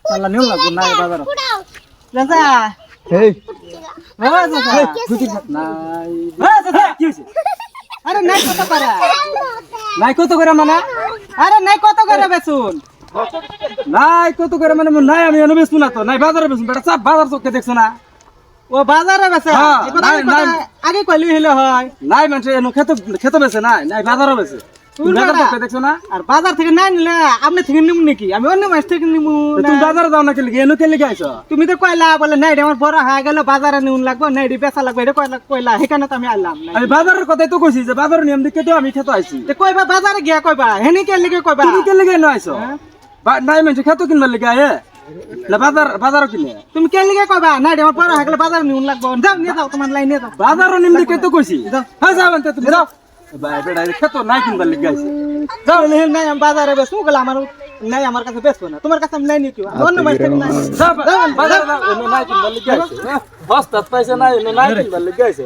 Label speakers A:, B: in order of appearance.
A: চালা নিউ লাগবো না বাজার চাচা
B: এই
A: বাবা চাচা
B: নাই
A: হ্যাঁ চাচা
B: কি হইছে
A: আরে নাই কত করে
B: নাই কত করে মানে
A: আরে নাই কত করে বেচুন
B: নাই কত করে মানে নাই আমি এনে বেচবো না তো নাই বাজারে বেচবো বেটা চাপ বাজার চোখে দেখছো না
A: ও বাজারে বেচে
B: হ্যাঁ,
A: এই কথা
B: নাই, নাই।
A: আগে কইলি হইলে হয়
B: নাই মানুষ এনে খেতে বেচে নাই নাই বাজারও বেচে তুমি বাজার চোখে দেখছো না
A: আর বাজার থেকে নাই নিলে আপনি থেকে নিমু নাকি আমি অন্য মাছ থেকে নিমু
B: তো তুমি বাজারে যাও না কেলে এনে কেলে আইছো
A: তুমি তো কইলা বলে নাই রে আমার বড় হয়ে গেল বাজারে নিউন লাগবো নাই রে বেচা লাগবে এটা কইলা সেখানে তো আমি আইলাম
B: আমি বাজারের কথাই তো কইছি যে বাজারের নিয়ম দেখে তো আমি খেতে আইছি
A: তে কইবা বাজারে গিয়া কইবা হেনি কে লিগে কইবা
B: তুমি কেলে এনে আইছো নাই মানুষ খেতে কিনবার লেগে আয়ে না বাজারও কিনে
A: তুমি কে লিগে কইবা নাই রে আমার বড় হয়ে গেল বাজারে নিউন লাগবো যাও নিয়ে যাও তোমার লাইন নিয়ে যাও
B: বাজারও নিয়ম দেখে তো কইছি হ্যাঁ যাবেন তো তুমি যাও ভাই বেটা খেতো নাই কিনবার লেগে আইছে
A: যাও নাই আমি বাজারে বেচবো গেলে আমার নাই আমার কাছে বেচবো না তোমার কাছে আমি নাই নিও কি অন্য মাছ থেকে নাই
B: বাজারে নাই কিনবার লেগে আইছে বস্তাত পাইছে নাই নাই কিনবার লেগে আইছে